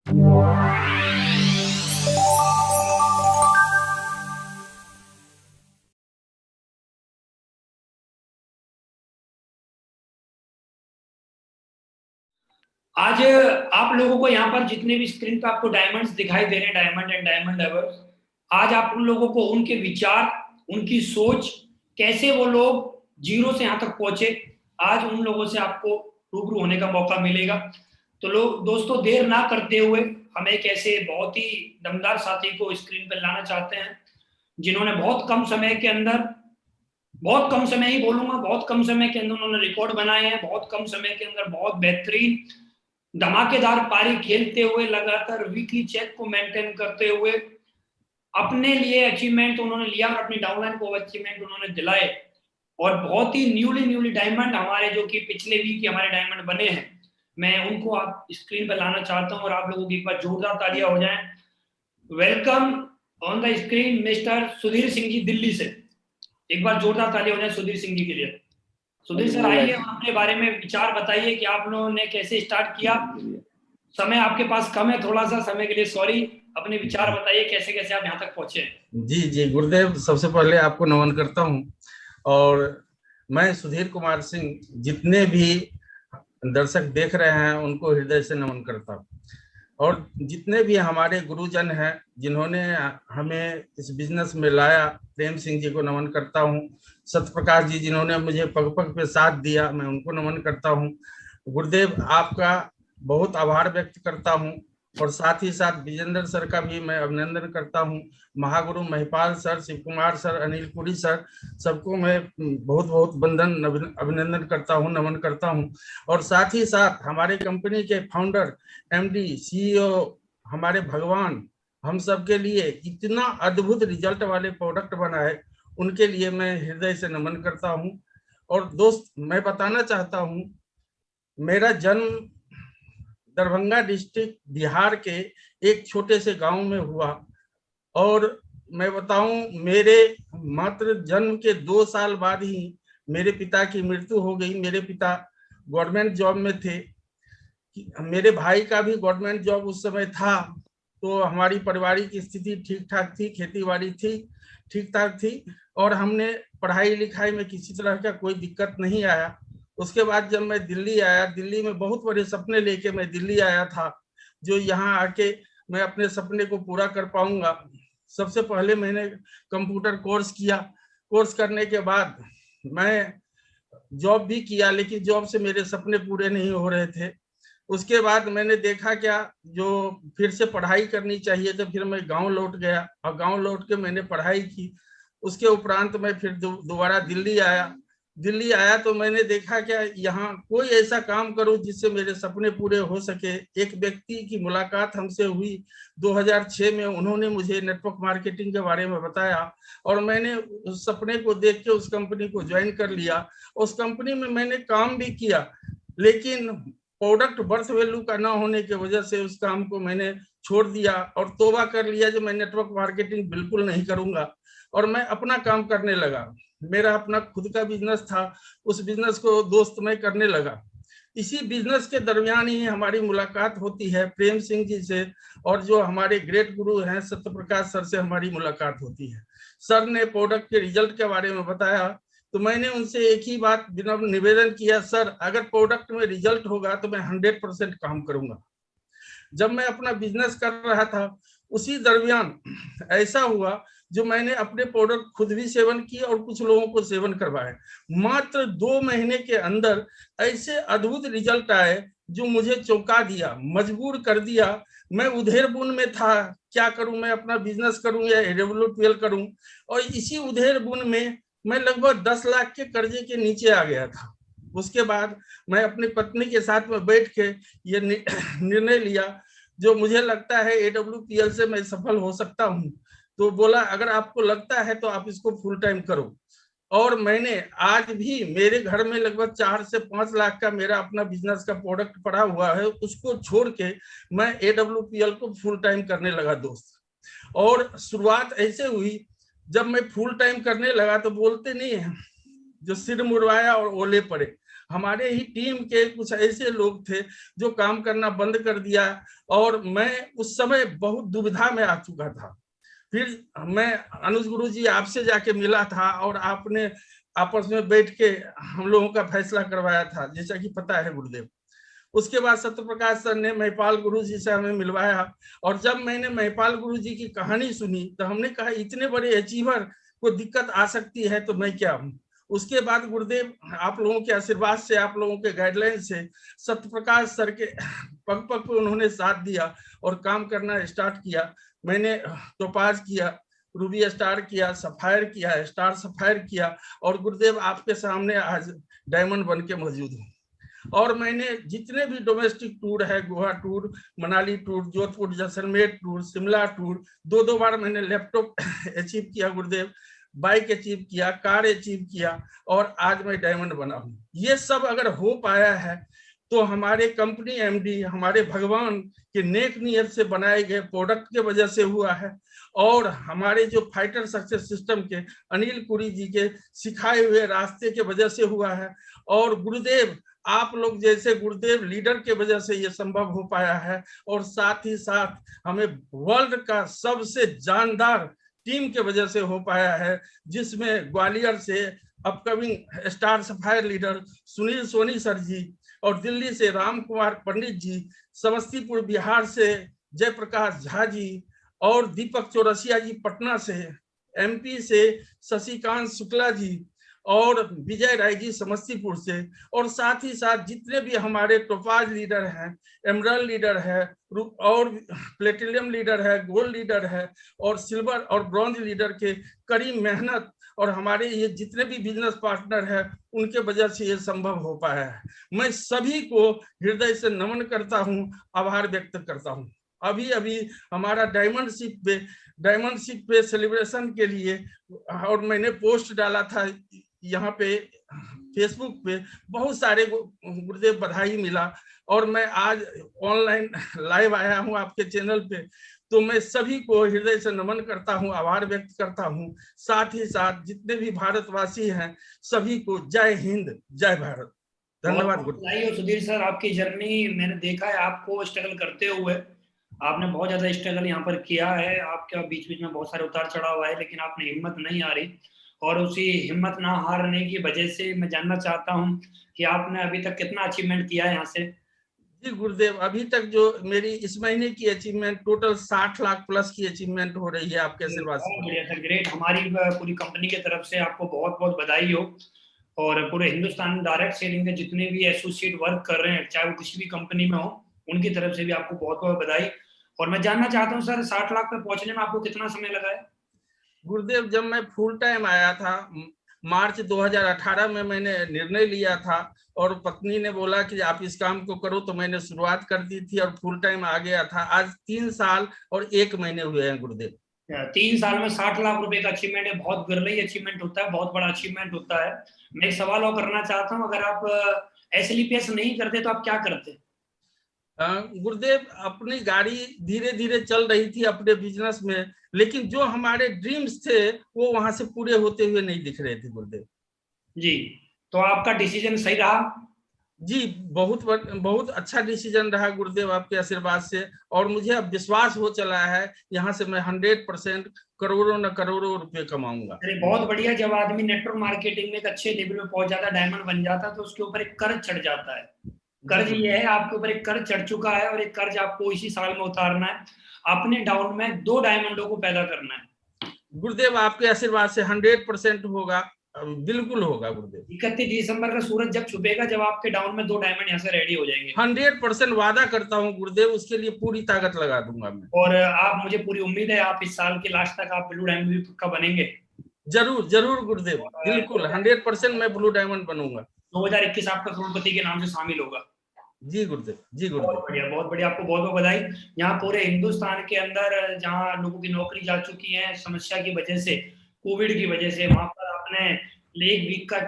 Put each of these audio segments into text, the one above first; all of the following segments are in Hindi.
आज आप लोगों को यहाँ पर जितने भी स्क्रीन पे आपको डायमंड्स दिखाई दे रहे हैं, डायमंड एंड डायमंड लवर्स, आज आप उन लोगों को उनके विचार, उनकी सोच, कैसे वो लोग जीरो से यहाँ तक पहुंचे, आज उन लोगों से आपको रूबरू होने का मौका मिलेगा। तो लोग दोस्तों, देर ना करते हुए हम एक ऐसे बहुत ही दमदार साथी को स्क्रीन पर लाना चाहते हैं जिन्होंने बहुत कम समय के अंदर, बहुत कम समय ही बोलूंगा, बहुत कम समय के अंदर उन्होंने रिकॉर्ड बनाए हैं, बहुत कम समय के अंदर बहुत बेहतरीन धमाकेदार पारी खेलते हुए, लगातार वीकली चेक को मेंटेन करते हुए अपने लिए अचीवमेंट उन्होंने लिया और अपनी डाउनलाइन को अचीवमेंट उन्होंने दिलाए। और बहुत ही न्यूली डायमंड हमारे, जो कि पिछले वीक हमारे डायमंड बने हैं, मैं उनको आप स्क्रीन पर लाना चाहता हूं और आप लोगों की एक बार जोरदार तालियां हो जाएं। Welcome on the screen mister Sudhir Singh ji Delhi से। एक बार जोरदार तालियां हो जाए सुधीर सिंह जी के लिए। सुधीर सर आइए, अपने बारे में विचार बताइए कि आप लोगों ने कैसे स्टार्ट किया। समय आपके पास कम है, थोड़ा सा समय के लिए सॉरी। अपने विचार बताइए, कैसे कैसे आप यहाँ तक पहुंचे। जी जी गुरुदेव, सबसे पहले आपको नमन करता हूँ। और मैं सुधीर कुमार सिंह, जितने भी दर्शक देख रहे हैं उनको हृदय से नमन करता हूँ। और जितने भी हमारे गुरुजन हैं जिन्होंने हमें इस बिजनेस में लाया, प्रेम सिंह जी को नमन करता हूँ। सत्यप्रकाश जी जिन्होंने मुझे पग पग पे साथ दिया, मैं उनको नमन करता हूँ। गुरुदेव, आपका बहुत आभार व्यक्त करता हूँ। और साथ ही साथ विजेंद्र सर का भी मैं अभिनंदन करता हूँ। महागुरु Mahipal sir, Shiv Kumar sir, Anil Puri sir, सबको मैं बहुत बहुत वंदन अभिनंदन करता हूँ, नमन करता हूँ। और साथ ही साथ हमारे कंपनी के फाउंडर, एमडी, सीईओ, हमारे भगवान, हम सब के लिए इतना अद्भुत रिजल्ट वाले प्रोडक्ट बना है, उनके लिए मैं हृदय से नमन करता हूँ। और दोस्त, मैं बताना चाहता हूँ, मेरा जन्म दरभंगा डिस्ट्रिक्ट बिहार के एक छोटे से गांव में हुआ। और मैं बताऊं, मेरे मात्र जन्म के 2 साल बाद ही मेरे पिता की मृत्यु हो गई। मेरे पिता गवर्नमेंट जॉब में थे। मेरे भाई का भी गवर्नमेंट जॉब उस समय था। तो हमारी पारिवारिक स्थिति ठीक ठाक थी, खेती बाड़ी थी, ठीक ठाक थी। और हमने पढ़ाई लिखाई में किसी तरह का कोई दिक्कत नहीं आया। उसके बाद जब मैं दिल्ली आया, दिल्ली में बहुत बड़े सपने लेके मैं दिल्ली आया था, जो यहाँ आके मैं अपने सपने को पूरा कर पाऊंगा। सबसे पहले मैंने कंप्यूटर कोर्स किया। कोर्स करने के बाद मैं जॉब भी किया, लेकिन जॉब से मेरे सपने पूरे नहीं हो रहे थे। उसके बाद मैंने देखा क्या, जो फिर से पढ़ाई करनी चाहिए, तो फिर मैं गांव लौट गया और गांव लौट के मैंने पढ़ाई की। उसके उपरांत मैं फिर दोबारा दिल्ली आया। दिल्ली आया तो मैंने देखा क्या, यहाँ कोई ऐसा काम करूं जिससे मेरे सपने पूरे हो सके। एक व्यक्ति की मुलाकात हमसे हुई 2006 में। उन्होंने मुझे नेटवर्क मार्केटिंग के बारे में बताया और मैंने उस सपने को देख के उस कंपनी को ज्वाइन कर लिया। उस कंपनी में मैंने काम भी किया, लेकिन प्रोडक्ट बर्थ वैल्यू का ना होने की वजह से उस काम को मैंने छोड़ दिया और तौबा कर लिया जो मैं नेटवर्क मार्केटिंग बिल्कुल नहीं करूंगा। और मैं अपना काम करने लगा। मेरा अपना खुद का बिजनेस था, उस बिजनेस को दोस्त मैं करने लगा। इसी बिजनेस के दरमियान ही हमारी मुलाकात होती है प्रेम सिंह जी से, और जो हमारे ग्रेट गुरु हैं सत्यप्रकाश सर से हमारी मुलाकात होती है। सर ने प्रोडक्ट के रिजल्ट के बारे में बताया, तो मैंने उनसे एक ही बात निवेदन किया, सर अगर प्रोडक्ट में रिजल्ट होगा तो मैं 100% काम करूंगा। जब मैं अपना बिजनेस कर रहा था, उसी दरमियान ऐसा हुआ जो मैंने अपने प्रोडक्ट खुद भी सेवन किए और कुछ लोगों को सेवन करवाए। मात्र 2 महीने के अंदर ऐसे अद्भुत रिजल्ट आए जो मुझे चौंका दिया, मजबूर कर दिया। मैं उधेर बुन में था, क्या करूं, मैं अपना बिजनेस करूं या AWL करूं। और इसी उधेर बुन में मैं लगभग 10 लाख के कर्जे के नीचे आ गया था। उसके बाद मैं अपनी पत्नी के साथ में बैठ के ये निर्णय लिया, जो मुझे लगता है AWPL से मैं सफल हो सकता हूँ। तो बोला अगर आपको लगता है तो आप इसको फुल टाइम करो। और मैंने आज भी मेरे घर में लगभग 4 से 5 लाख का मेरा अपना बिजनेस का प्रोडक्ट पड़ा हुआ है, उसको छोड़ के मैं AWPL को फुल टाइम करने लगा दोस्त। और शुरुआत ऐसे हुई, जब मैं फुल टाइम करने लगा तो बोलते नहीं है, जो सिर मुड़वाया और ओले पड़े। हमारे ही टीम के कुछ ऐसे लोग थे जो काम करना बंद कर दिया, और मैं उस समय बहुत दुविधा में आ चुका था। फिर मैं अनुज गुरु जी आपसे जाके मिला था, और आपने आपस में बैठ के हम लोगों का फैसला करवाया था, जैसा कि पता है गुरुदेव। उसके बाद सत्य प्रकाश सर ने महिपाल गुरु जी से हमें मिलवाया, और जब मैंने महिपाल गुरु जी की कहानी सुनी तो हमने कहा इतने बड़े अचीवर को दिक्कत आ सकती है तो मैं क्या हूँ। उसके बाद गुरुदेव आप लोगों के आशीर्वाद से, आप लोगों के गाइडलाइन से सत्य प्रकाश सर के पग पग पे उन्होंने साथ दिया और काम करना स्टार्ट किया। मैंने टोपाज किया, रूबी स्टार किया, सफायर किया, स्टार सफायर किया, और गुरुदेव आपके सामने आज डायमंड बन के मौजूद हूँ। और मैंने जितने भी डोमेस्टिक टूर है, Goa tour, Manali tour, Jodhpur Jaisalmer tour, Shimla tour, 2-2 बार मैंने लैपटॉप अचीव किया गुरुदेव, बाइक अचीव किया, कार अचीव किया, और आज मैं डायमंड बना हूँ। ये सब अगर हो पाया है तो हमारे कंपनी एमडी, हमारे भगवान के नेक नियत से बनाए गए प्रोडक्ट के वजह से हुआ है, और हमारे जो फाइटर सक्सेस सिस्टम के अनिल पुरी जी के सिखाए हुए रास्ते के वजह से हुआ है। और गुरुदेव आप लोग जैसे गुरुदेव लीडर के वजह से ये संभव हो पाया है, और साथ ही साथ हमें वर्ल्ड का सबसे जानदार टीम के वजह से हो पाया है, जिसमें ग्वालियर से upcoming star sapphire leader Sunil Soni sir ji, और दिल्ली से राम कुमार पंडित जी, समस्तीपुर बिहार से जयप्रकाश झा जी, और दीपक चौरसिया जी पटना से, एमपी से शशिकांत शुक्ला जी, और विजय राय जी समस्तीपुर से, और साथ ही साथ जितने भी हमारे टोपाज लीडर हैं, एमरल्ड लीडर है, और प्लेटिनियम लीडर है, गोल्ड लीडर है, और सिल्वर और ब्रॉन्ज लीडर के कड़ी मेहनत, और हमारे ये जितने भी बिजनेस पार्टनर हैं उनके वजह से ये संभव हो पाया है। मैं सभी को हृदय से नमन करता हूँ, आभार व्यक्त करता हूँ। अभी अभी हमारा डायमंड शिप पे सेलिब्रेशन के लिए, और मैंने पोस्ट डाला था यहाँ पे फेसबुक पे, बहुत सारे गुरुदेव बधाई मिला, और मैं आज ऑनलाइन लाइव आया हूँ आपके चैनल पे, तो मैं सभी को हृदय से नमन करता हूँ, आभार व्यक्त करता हूँ। साथ ही साथ जितने भी भारतवासी हैं सभी को जय हिंद, जय भारत। धन्यवाद गुरुदेव। सुधीर सर, आपकी जर्नी मैंने देखा है, आपको स्ट्रगल करते हुए आपने बहुत ज्यादा स्ट्रगल यहाँ पर किया है। आपके बीच बीच में बहुत सारे उतार चढ़ाव आए, लेकिन आपने हिम्मत नहीं हारी, और उसी हिम्मत ना हारने की वजह से मैं जानना चाहता हूँ कि आपने अभी तक कितना अचीवमेंट किया है यहाँ से। जी गुरुदेव, अभी तक जो मेरी इस महीने की अचीवमेंट टोटल 60 लाख प्लस की अचीवमेंट हो रही है आपके आशीर्वाद से। बढ़िया सर, ग्रेट। हमारी पूरी कंपनी की तरफ से आपको बहुत बहुत बधाई हो, और पूरे हिंदुस्तान डायरेक्ट सेलिंग के जितने भी एसोसिएट वर्क कर रहे हैं, चाहे वो किसी भी कंपनी में हो, उनकी तरफ से भी आपको बहुत बहुत बधाई। और मैं जानना चाहता हूँ सर, 60 लाख पे पहुंचने में आपको कितना समय लगा है? गुरुदेव, जब मैं फुल टाइम आया था मार्च 2018 में, मैंने निर्णय लिया था, और पत्नी ने बोला कि आप इस काम को करो, तो मैंने शुरुआत कर दी थी और फुल टाइम आ गया था। आज 3 साल और 1 महीने हुए हैं गुरुदेव। 3 साल में 60 लाख रुपए का अचीवमेंट है, बहुत गिरलई अचीवमेंट होता है, बहुत बड़ा अचीवमेंट होता है। मैं एक सवाल और करना चाहता हूँ, अगर आप एसएलपीएस नहीं करते तो आप क्या करते? गुरुदेव, अपनी गाड़ी धीरे धीरे चल रही थी अपने बिजनेस में, लेकिन जो हमारे ड्रीम्स थे वो वहां से पूरे होते हुए नहीं दिख रहे थे गुरुदेव जी। तो आपका डिसीजन सही रहा? जी, बहुत अच्छा डिसीजन रहा गुरुदेव आपके आशीर्वाद से, और मुझे अब विश्वास हो चला है यहाँ से मैं 100% करोड़ों न करोड़ों रुपए कमाऊंगा। अरे बहुत बढ़िया। जब आदमी नेटवर्क मार्केटिंग में एक अच्छे लेवल में पहुंच जाता है, डायमंड बन जाता है, तो उसके ऊपर एक कर्ज चढ़ जाता है। कर्ज ये है, आपके ऊपर एक कर्ज चढ़ चुका है, और एक कर्ज आपको इसी साल में उतारना है। अपने डाउन में 2 डायमंडों को पैदा करना है। गुरुदेव आपके आशीर्वाद से 100% होगा, बिल्कुल होगा गुरुदेव। 31 दिसंबर का सूरज जब छुपेगा, जब आपके डाउन में 2 डायमंड यहाँ से रेडी हो जाएंगे। 100% वादा करता हूँ गुरुदेव, उसके लिए पूरी ताकत लगा दूंगा मैं। और आप, मुझे पूरी उम्मीद है आप इस साल के लास्ट तक आप ब्लू डायमंड भी पक्का बनेंगे। जरूर जरूर गुरुदेव, बिल्कुल 100% मैं ब्लू डायमंड बनूंगा। 2021 आपका करोड़पति के नाम से शामिल होगा। जी गुरुदेव, जी गुरुदेव। बहुत बढ़िया, बहुत बढ़िया। आपको बहुत बहुत बधाई। यहाँ पूरे हिंदुस्तान के अंदर जहाँ लोगों की नौकरी जा चुकी है समस्या की वजह से, कोविड की वजह से, वहां पर आपने 1 वीक का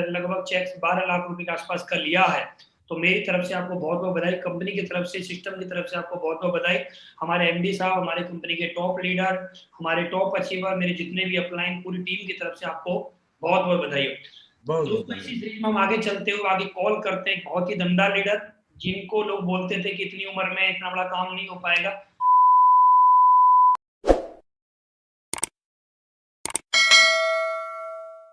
लगभग चेक 12 लाख रुपए के आसपास का लिया है। तो मेरी तरफ से आपको बहुत बहुत बधाई, कंपनी की तरफ से, सिस्टम की तरफ से आपको बहुत बहुत बधाई। हमारे एमडी साहब, हमारे कंपनी के टॉप लीडर, हमारे टॉप अचीवर, मेरे जितने भी अपलाइन, पूरी टीम की तरफ से आपको बहुत बहुत बधाई। बहुत बहुत दोस्तों इसी सीरीज में हम आगे चलते हुए आगे कॉल करते हैं बहुत ही दमदार लीडर जिनको लोग बोलते थे कि इतनी उम्र में इतना बड़ा काम नहीं हो पाएगा,